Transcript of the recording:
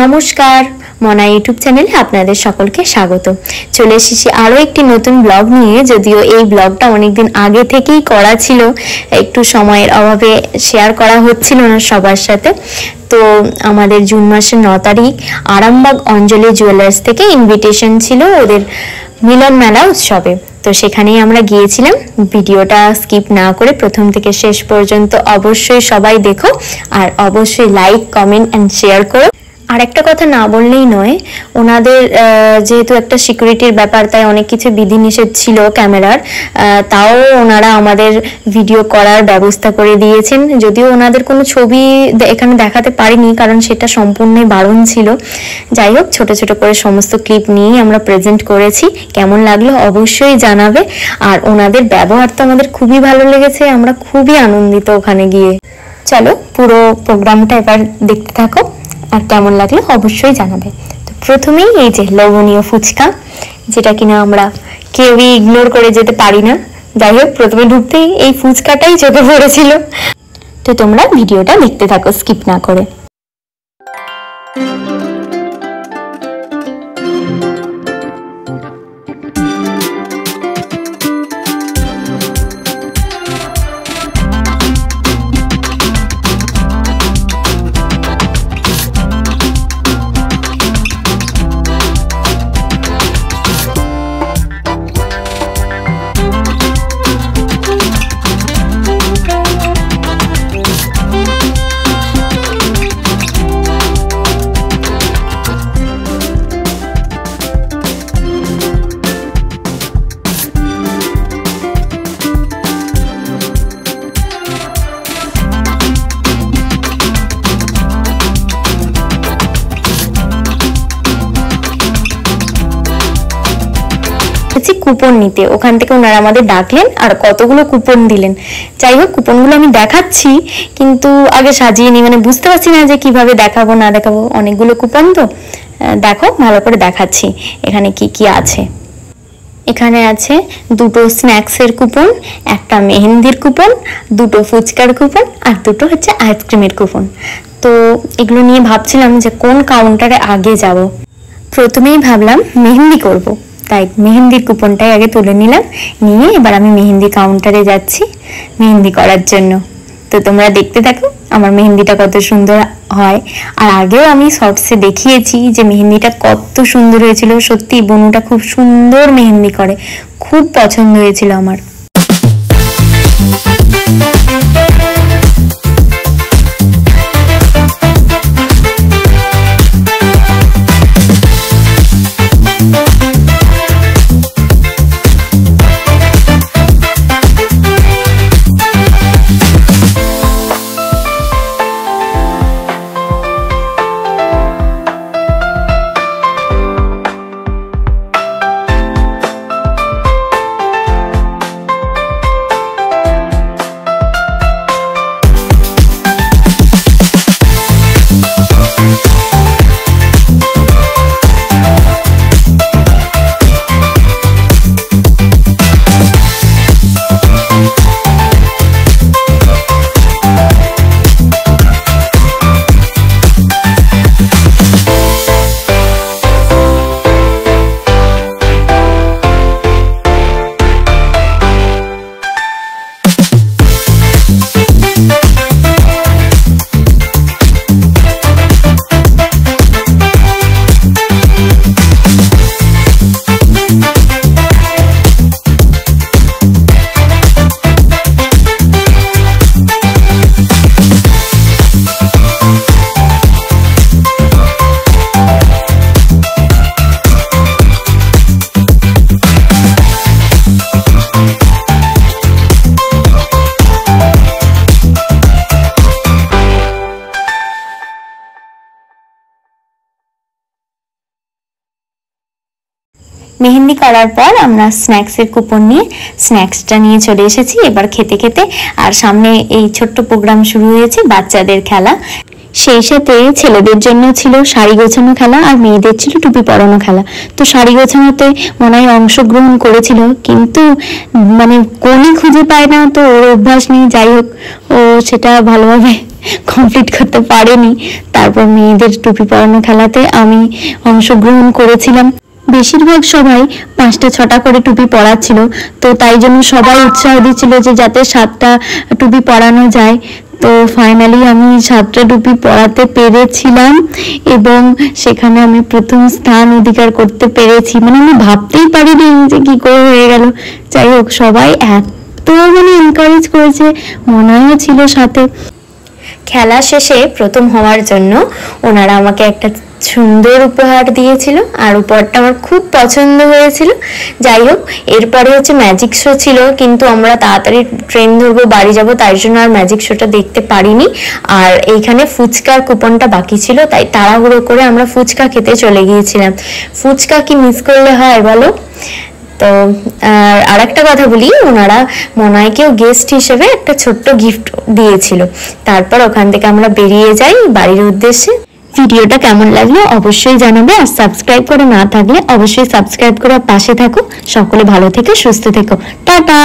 নমস্কার, মনা ইউটিউব চ্যানেলে আপনাদের সকলকে স্বাগত। চলে এসেছি আরও একটি নতুন ব্লগ নিয়ে। যদিও এই ব্লগটা অনেকদিন আগে থেকেই করা ছিল, একটু সময়ের অভাবে শেয়ার করা হচ্ছিল না সবার সাথে। তো আমাদের জুন মাসের 9 তারিখ আরামবাগ অঞ্জলি জুয়েলার্স থেকে ইনভিটেশন ছিল ওদের মিলন মেলা উৎসবে। তো সেখানেই আমরা গিয়েছিলাম। ভিডিওটা স্কিপ না করে প্রথম থেকে শেষ পর্যন্ত অবশ্যই সবাই দেখো, আর অবশ্যই লাইক, কমেন্ট অ্যান্ড শেয়ার করো। আর একটা কথা না বললেই নয়, ওনাদের যেহেতু একটা সিকিউরিটির ব্যাপার, তাই অনেক কিছু বিধিনিষেধ ছিল ক্যামেরার, তাও ওনারা আমাদের ভিডিও করার ব্যবস্থা করে দিয়েছেন। যদিও ওনাদের কোনো ছবি এখানে দেখাতে পারিনি, কারণ সেটা সম্পূর্ণই বারণ ছিল। যাই হোক, ছোট ছোট করে সমস্ত ক্লিপ নিয়েই আমরা প্রেজেন্ট করেছি। কেমন লাগলো অবশ্যই জানাবে। আর ওনাদের ব্যবহার তো আমাদের খুবই ভালো লেগেছে, আমরা খুবই আনন্দিত ওখানে গিয়ে। চলো পুরো প্রোগ্রামটা এবার দেখতে থাকো, আর কেমন লাগলো অবশ্যই জানাবে। তো প্রথমেই এই যে লবণীয় ফুচকা, যেটা কিনা আমরা কেউই ইগনোর করে যেতে পারি না। যাই হোক, প্রথমে ঢুকতেই এই ফুচকাটাই চোখে পড়েছিল। তো তোমরা ভিডিওটা দেখতে থাকো স্কিপ না করে। কুপন নিতে ওখান থেকে ওনারা আমাদের ডাকলেন আর কতগুলো কুপন দিলেন। যাই হোক, কুপনগুলো আমি দেখাচ্ছি, কিন্তু আগে সাজিয়ে নি, মানে বুঝতে পারছি না যে কিভাবে দেখাবো না দেখাবো। অনেকগুলো কুপন তো, দেখো ভালো করে দেখাচ্ছি এখানে কি কি আছে। এখানে আছে 2টো স্ন্যাক্সের কুপন, একটা মেহেন্দির কুপন, 2টো ফুচকার কুপন, আর 2টো হচ্ছে আইসক্রিমের কুপন। তো এগুলো নিয়ে ভাবছিলাম যে কোন কাউন্টারে আগে যাব। প্রথমেই ভাবলাম মেহেন্দি করব, তাই মেহেন্দির কুপনটাই আগে তুলে নিলাম। নিয়ে এবার আমি মেহেন্দি কাউন্টারে যাচ্ছি মেহেন্দি করার জন্য। তো তোমরা দেখতে থাকো আমার মেহেন্দিটা কত সুন্দর হয়। আর আগেও আমি শর্টসে দেখিয়েছি যে মেহেন্দিটা কত সুন্দর হয়েছিল। সত্যি বনুটা খুব সুন্দর মেহেন্দি করে, খুব পছন্দ হয়েছিল আমার। মেহেন্দি করার পর আমরা স্ন্যাক্সের কুপন নিয়ে স্ন্যাক্সটা নিয়ে চলে এসেছি এবার খেতে খেতে। আর সামনে এই ছোট্ট প্রোগ্রাম শুরু হয়েছে, বাচ্চাদের খেলা। সেই সাথে ছেলেদের জন্য ছিল শাড়ি গোছানো খেলা আর মেয়েদের ছিল টুপি পরানো খেলা। তো শাড়ি গোছানোতে মনে হয় অংশগ্রহণ করেছিল, কিন্তু মানে কোনই খুঁজে পায় না, তো ওর অভ্যাস নেই। যাই হোক, ও সেটা ভালোভাবে কমপ্লিট করতে পারেনি। তারপর মেয়েদের টুপি পরানো খেলাতে আমি অংশগ্রহণ করেছিলাম। বেশিরভাগ সবাই 5টা 6টা করে টুপি পরাচ্ছিল, তো তাই জন্য সবাই উৎসাহ দিচ্ছিল যে যাতে 7টা টুপি পরানো যায়। তো ফাইনালি আমি 7টা টুপি পরাতে পেরেছিলাম এবং সেখানে আমি প্রথম স্থান অধিকার করতে পেরেছি। মানে আমি ভাবতেই পারিনি যে কি করে হয়ে গেল। যাই হোক, সবাই এত এনকারেজ করেছে, মনেও ছিল সাথে। খেলা শেষে প্রথম হওয়ার জন্য ওনারা আমাকে একটা সুন্দর উপহার দিয়েছিল, আর উপহারটা আমার খুব পছন্দ হয়েছিল। যাই হোক, এরপরে ম্যাজিক শো ছিল, কিন্তু আমরা তাড়াতাড়ি ট্রেন ধরবো, বাড়ি যাব, তাই জন্য আর ম্যাজিক শোটা দেখতে পারিনি। আর এইখানে ফুচকার কুপনটা বাকি ছিল, তাই তাড়াহুড়ো করে আমরা ফুচকা খেতে চলে গিয়েছিলাম। ফুচকা কি মিস করলে হয় বলো? তো আর একটা কথা বলি, ওনারা মনাইকেও গেস্ট হিসেবে একটা ছোট্ট গিফট দিয়েছিল। তারপর ওখান থেকে আমরা বেরিয়ে যাই বাড়ির উদ্দেশ্যে। ভিডিওটা কেমন লাগলো অবশ্যই জানাবে, আর সাবস্ক্রাইব করে না থাকলে অবশ্যই সাবস্ক্রাইব করে পাশে থাকো। সকলে ভালো থেকো, সুস্থ থেকো, টাটা।